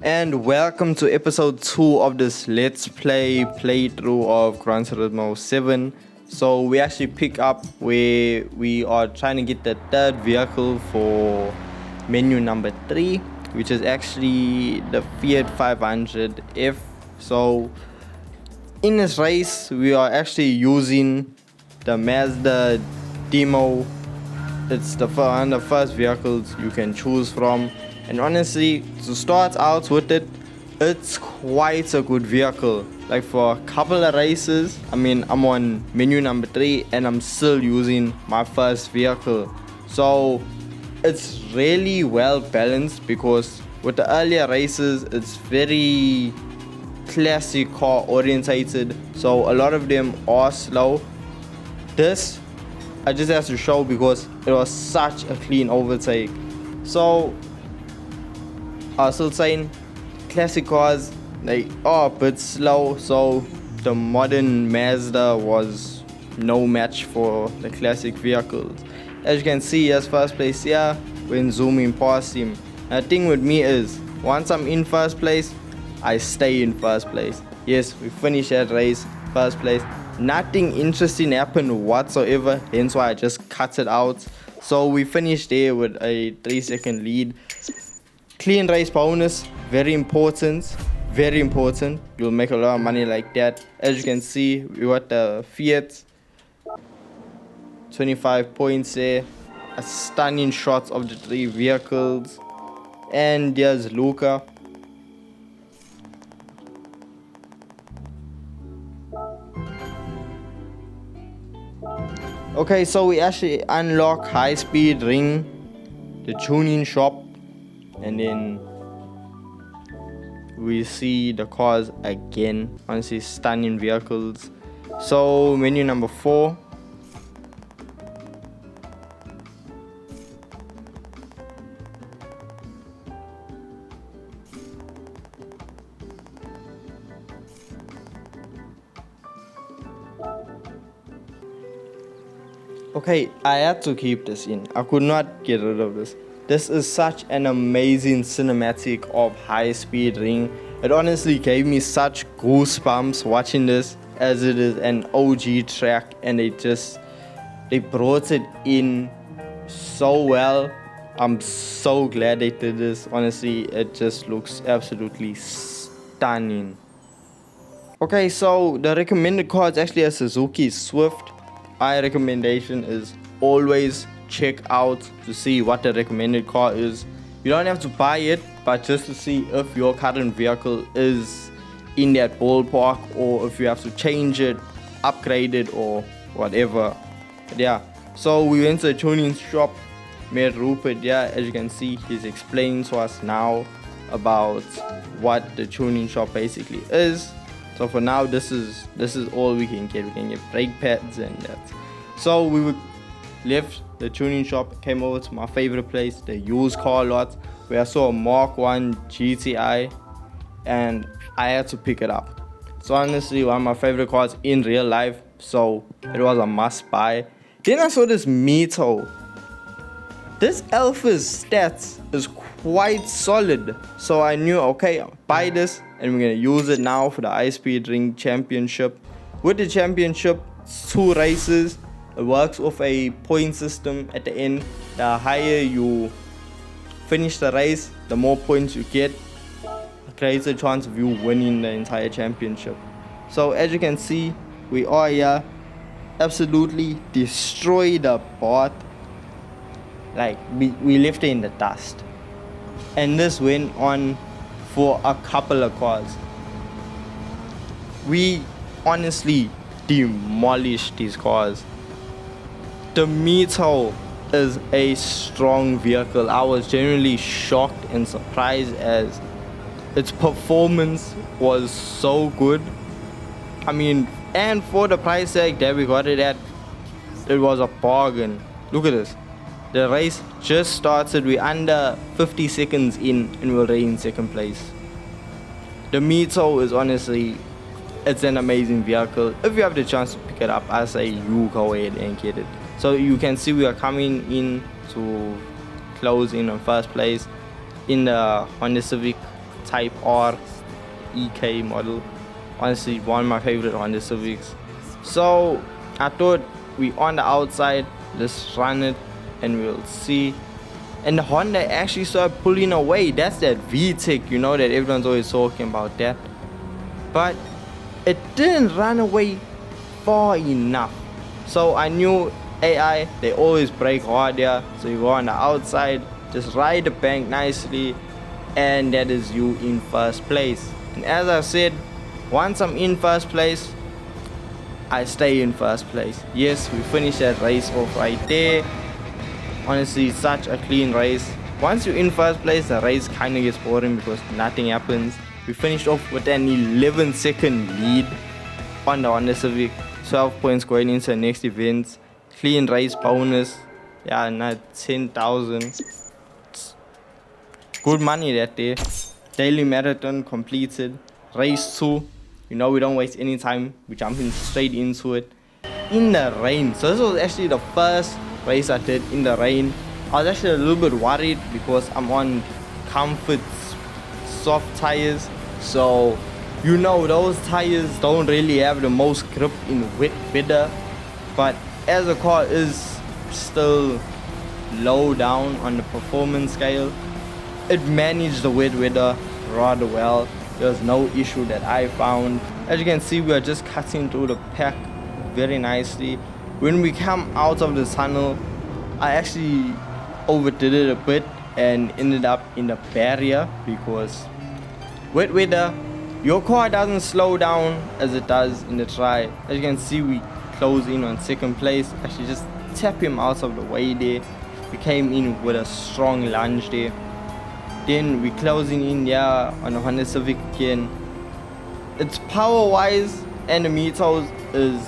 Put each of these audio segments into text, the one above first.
And welcome to episode 2 of this Let's Play playthrough of Gran Turismo 7. So we actually pick up where we are trying to get the third vehicle for menu number 3, which is actually the Fiat 500F. So in this race we are actually using the Mazda demo. It's one of the first vehicles you can choose from. And honestly, to start out with it, it's quite a good vehicle. Like for a couple of races, I'm on menu number 3 and I'm still using my first vehicle. So it's really well balanced, because with the earlier races, it's very classic car orientated. So a lot of them are slow. This, I just have to show because it was such a clean overtake. So I was still saying, classic cars, they are a bit slow, so the modern Mazda was no match for the classic vehicles. As you can see, as first place here when zooming past him. And the thing with me is, once I'm in first place, I stay in first place. Yes, we finished that race, first place. Nothing interesting happened whatsoever, hence why I just cut it out. So we finished there with a 3-second lead. Clean race bonus, very important, very important. You'll make a lot of money like that. As you can see, we got the Fiat, 25 points there, a stunning shot of the 3 vehicles, and there's Luca. Okay, so we actually unlock high speed ring, the tuning shop, and then we see the cars again. Honestly, stunning vehicles. So menu number 4. Okay, I had to keep this in. I could not get rid of this. This is such an amazing cinematic of high speed ring. It honestly gave me such goosebumps watching this, as it is an OG track and they brought it in so well. I'm so glad they did this. Honestly, it just looks absolutely stunning. Okay, so the recommended car is actually a Suzuki Swift. My recommendation is always check out to see what the recommended car is. You don't have to buy it, but just to see if your current vehicle is in that ballpark, or if you have to change it, upgrade it, or whatever. But yeah, so we went to the tuning shop, met Rupert. Yeah, as you can see, he's explaining to us now about what the tuning shop basically is. So for now, this is all we can get. We can get brake pads and that. So we left the tuning shop, came over to my favorite place, the used car lot, where I saw a Mark 1 GTI and I had to pick it up. So honestly, one of my favorite cars in real life, so it was a must buy. Then I saw this MiTo. This Alfa's stats is quite solid, so I knew, okay, I'll buy this and we're gonna use it now for the High Speed Ring Championship. With the championship, it's 2 races. It works off a point system at the end. The higher you finish the race, the more points you get. It creates a chance of you winning the entire championship. So as you can see, we are here. Absolutely destroy the bot. Like we left it in the dust. And this went on for a couple of cars. We honestly demolished these cars. The MiTo is a strong vehicle. I was genuinely shocked and surprised, as its performance was so good. And for the price tag that we got it at, it was a bargain. Look at this. The race just started. We're under 50 seconds in and we're already in second place. The MiTo is honestly, it's an amazing vehicle. If you have the chance to pick it up, I say you go ahead and get it. So you can see we are coming in to close in on first place in the Honda Civic Type R EK model. Honestly, one of my favorite Honda Civics. So I thought we on the outside, let's run it and we'll see. And the Honda actually started pulling away. That's that VTEC, you know, that everyone's always talking about that. But it didn't run away far enough. So I knew AI, they always brake harder. So you go on the outside, just ride the bank nicely, and that is you in first place. And as I said, once I'm in first place, I stay in first place. Yes, we finished that race off right there. Honestly, such a clean race. Once you're in first place, the race kind of gets boring because nothing happens. We finished off with an 11-second lead on the Honda Civic. 12 points going into the next event. Clean race bonus. Yeah, not 10,000. Good money that day. Daily marathon completed. Race 2. You know, we don't waste any time. We're jumping straight into it. In the rain. So this was actually the first race I did in the rain. I was actually a little bit worried because I'm on comfort soft tires. So, you know, those tires don't really have the most grip in wet weather. But as the car is still low down on the performance scale, it managed the wet weather rather well. There was no issue that I found. As you can see, we are just cutting through the pack very nicely. When we come out of the tunnel, I actually overdid it a bit and ended up in the barrier because wet weather, your car doesn't slow down as it does in the tri. As you can see, we close in on second place. Actually just tap him out of the way there. We came in with a strong lunge there. Then we closing in on the Honda Civic again. It's power wise and the MiTo is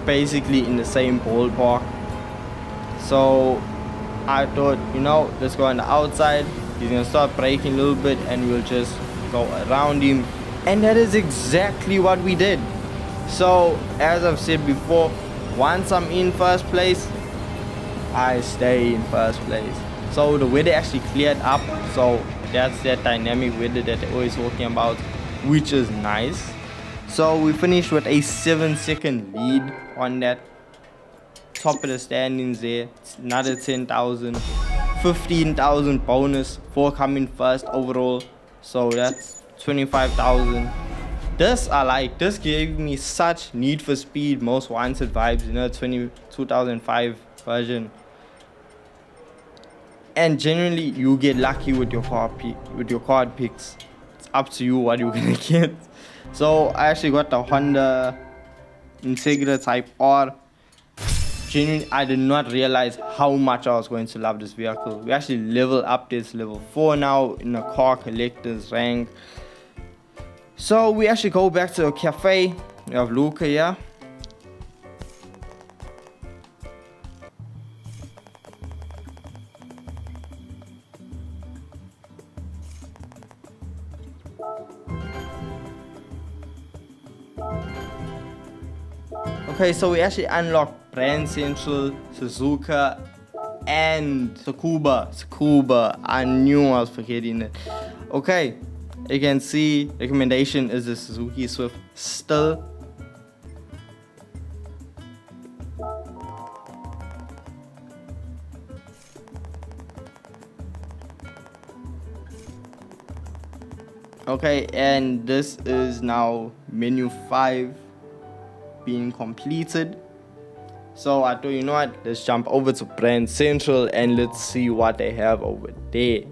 basically in the same ballpark. So I thought, you know, let's go on the outside. He's gonna start braking a little bit and we'll just go around him. And that is exactly what we did. So as I've said before, once I'm in first place, I stay in first place. So the weather actually cleared up. So that's that dynamic weather that they're always talking about, which is nice. So we finished with a 7-second lead on that. Top of the standings there. It's another 10,000. 15,000 bonus for coming first overall. So that's 25,000. This I like. This gave me such Need for Speed Most Wanted vibes, you know, 2005 version. And generally, you get lucky with your card picks. It's up to you what you're gonna get. So I actually got the Honda Integra Type R. Genuinely, I did not realize how much I was going to love this vehicle. We actually level up this level 4 now in the car collectors rank. So we actually go back to a cafe. We have Luca here. Okay, so we actually unlocked Brand Central, Suzuka, and Tsukuba. I knew I was forgetting it. Okay, you can see recommendation is the Suzuki Swift still. Okay, and this is now menu 5 being completed. So I thought, you know what, let's jump over to Brand Central and let's see what they have over there.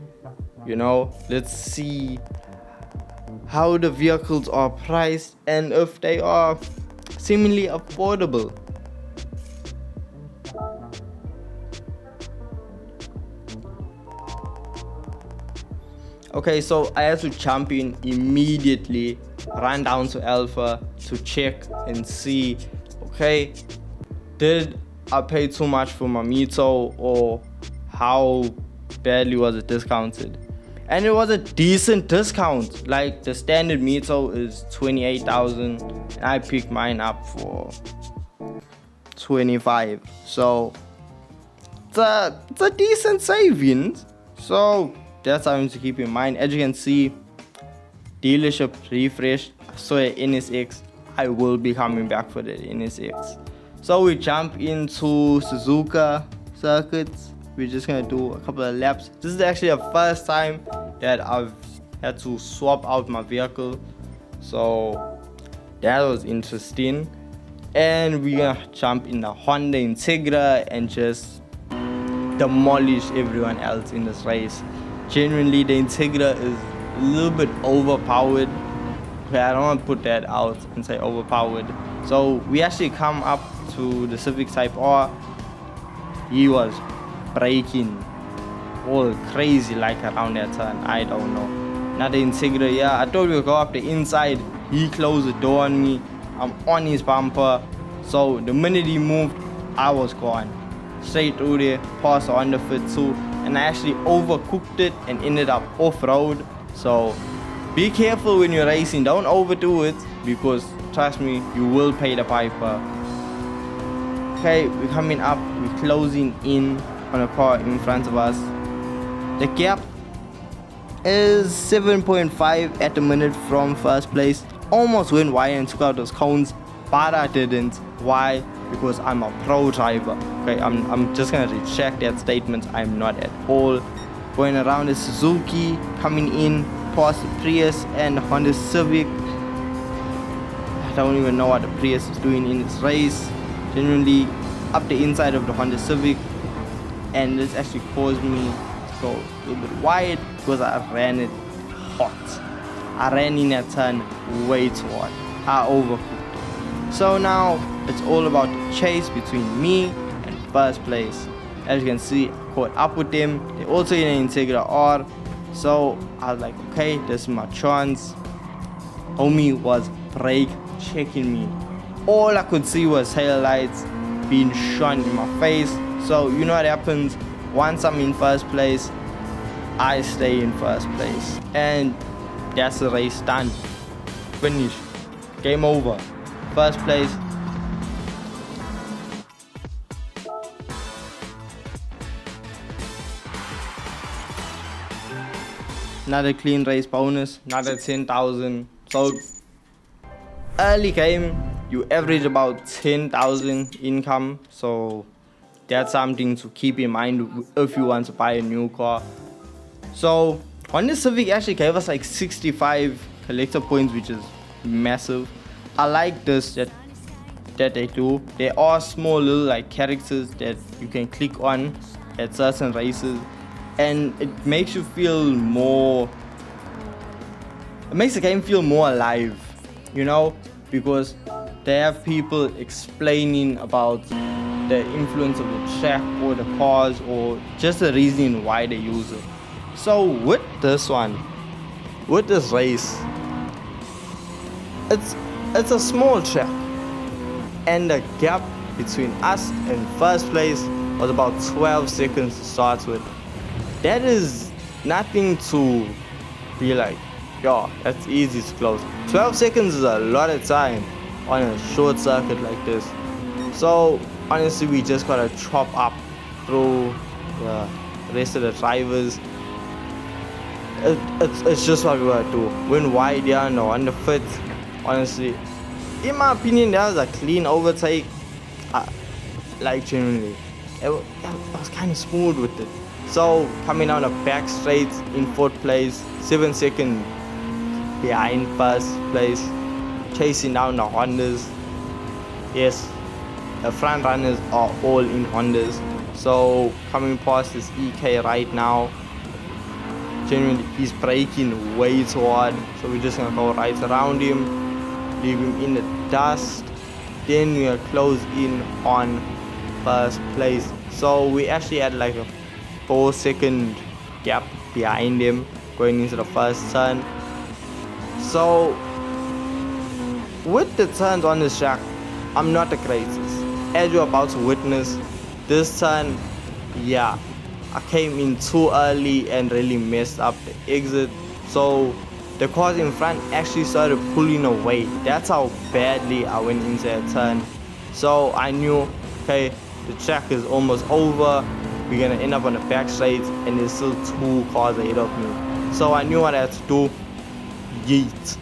You know, let's see how the vehicles are priced and if they are seemingly affordable. Okay, so I had to jump in immediately, run down to Alfa to check and see, okay, did I pay too much for my MiTo or how badly was it discounted? And it was a decent discount. Like the standard MiTo is 28,000 and I picked mine up for 25. So it's a decent savings. So that's something to keep in mind. As you can see, dealership refreshed. I saw an NSX. I will be coming back for the NSX. So we jump into Suzuka circuits. We're just gonna do a couple of laps. This is actually the first time that I've had to swap out my vehicle, so that was interesting. And we're gonna jump in the Honda Integra and just demolish everyone else in this race. Genuinely, the Integra is a little bit overpowered. Okay, I don't want to put that out and say overpowered. So we actually come up to the Civic Type R. He was braking all crazy like around that turn. I don't know. Not the Integra. Yeah, I thought we would go up the inside. He closed the door on me. I'm on his bumper. So the minute he moved, I was gone. Straight through there, past the Honda Fit 2, and I actually overcooked it and ended up off-road. So be careful when you're racing. Don't overdo it, because trust me, you will pay the piper. Okay, we're coming up. We're closing in on a car in front of us. The gap is 7.5 at the minute from first place. Almost went wide and took out those cones, but I didn't. Why? Because I'm a pro driver. Okay, I'm just gonna recheck that statement. I'm not at all. Going around the Suzuki, coming in past the Prius and the Honda Civic. I don't even know what the Prius is doing in this race. Genuinely up the inside of the Honda Civic, and this actually caused me to go a little bit wide because I ran it hot. I ran in that turn way too hard. I overcooked. So now it's all about the chase between me and first place. As you can see, I caught up with them. They also in an Integra R. So I was like, okay, this is my chance. Homie was brake checking me. All I could see was taillights being shone in my face. So you know what happens? Once I'm in first place, I stay in first place. And that's the race done. Finish. Game over. First place. Another clean race bonus. Another 10,000. So early game, you average about 10,000 income. So that's something to keep in mind if you want to buy a new car. So Honda Civic actually gave us like 65 collector points, which is massive. I like this that they do. There are small little like characters that you can click on at certain races, and it makes you feel more. It makes the game feel more alive, you know, because they have people explaining about the influence of the track or the cars or just the reason why they use it. So with this one, with this race, it's a small track, and the gap between us and first place was about 12 seconds to start with. That is nothing to be like, yo, that's easy to close. 12 seconds is a lot of time on a short circuit like this. So honestly, we just gotta chop up through the rest of the drivers. It's just what we gotta do. Went wide down on the Fit. Honestly, in my opinion, that was a clean overtake. Like genuinely, it was kind of smooth with it. So coming down the back straight in fourth place, 7 seconds behind first place, chasing down the Hondas. Yes, the front runners are all in Hondas. So coming past this EK right now, genuinely he's braking way too hard. So we're just gonna go right around him, leave him in the dust. Then we are close in on first place. So we actually had like a 4-second gap behind him going into the first turn. So with the turns on this track, I'm not the greatest. As you're about to witness, this turn, yeah, I came in too early and really messed up the exit. So the cars in front actually started pulling away. That's how badly I went into that turn. So I knew, okay, the track is almost over. we're gonna end up on the back straight, and there's still 2 cars ahead of me. So I knew what I had to do. Yeet.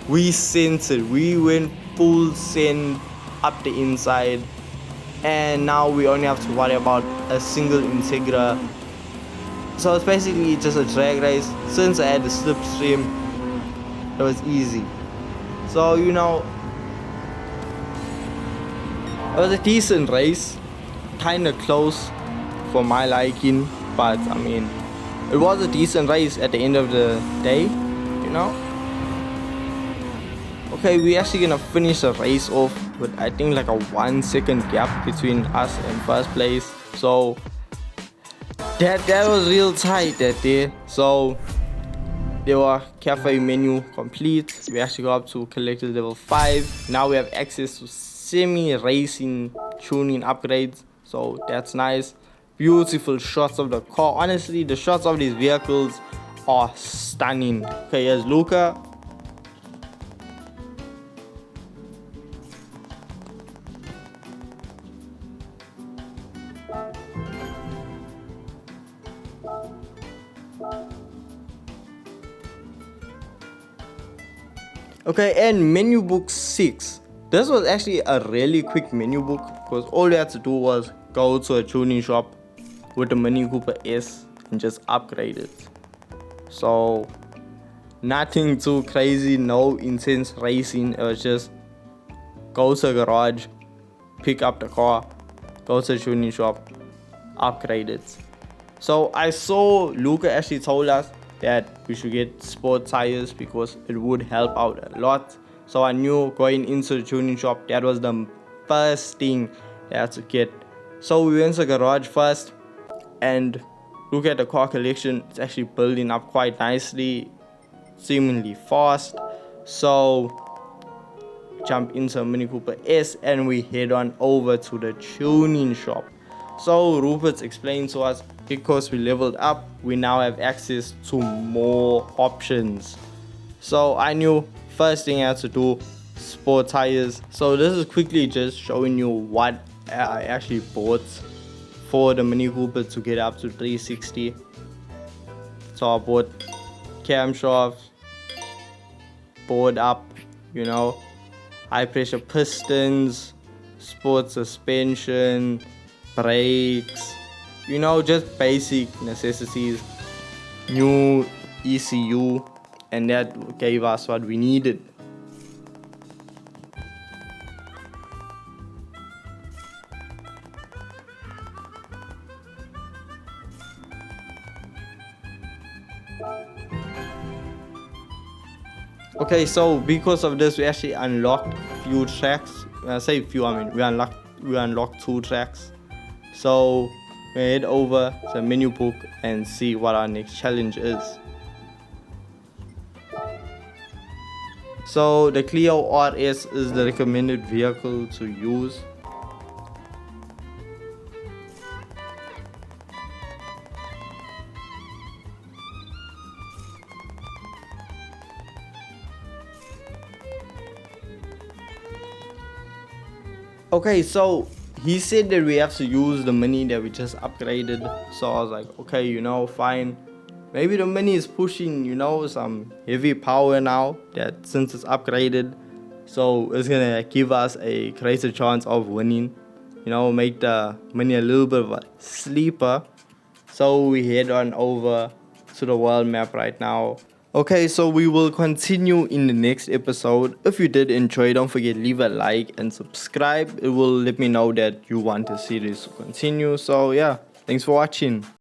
We sent it. We went full send up the inside, and now we only have to worry about a single Integra. So it's basically just a drag race. Since I had the slipstream, it was easy. So it was a decent race, kinda close for my liking, but I mean, it was a decent race at the end of the day. Okay, we're actually gonna finish the race off with, I think, like a 1 second gap between us and first place. So that was real tight that day. So there were cafe menu complete. We actually got up to collected level 5. Now we have access to semi-racing tuning upgrades, so that's nice. Beautiful shots of the car. Honestly, the shots of these vehicles are stunning. Okay, here's Luca. Okay, and menu book 6. This was actually a really quick menu book because all we had to do was go to a tuning shop with the Mini Cooper S and just upgrade it. So nothing too crazy, no intense racing. It was just go to a garage, pick up the car, go to a tuning shop, upgrade it. So I saw Luca actually told us that we should get sport tires because it would help out a lot. So I knew going into the tuning shop, that was the first thing I had to get. So we went to the garage first and look at the car collection. It's actually building up quite nicely, seemingly fast. So jump into a Mini Cooper S and we head on over to the tuning shop. So Rupert explained to us, because we leveled up, we now have access to more options. So I knew first thing I had to do, sport tires. So this is quickly just showing you what I actually bought for the Mini Cooper to get up to 360. So I bought camshafts, board up, high pressure pistons, sport suspension, brakes, just basic necessities, new ECU, and that gave us what we needed. Okay, so because of this, we actually unlocked a few tracks. When I say few, I mean we unlocked 2 tracks. So we head over to the menu book and see what our next challenge is. So the Clio RS is the recommended vehicle to use. Okay, so he said that we have to use the Mini that we just upgraded. So I was like, okay, fine. Maybe the Mini is pushing, some heavy power now, that since it's upgraded. So it's gonna give us a greater chance of winning. Make the Mini a little bit of a sleeper. So we head on over to the world map right now. Okay, so we will continue in the next episode. If you did enjoy, don't forget leave a like and subscribe. It will let me know that you want to see this continue. So yeah, thanks for watching.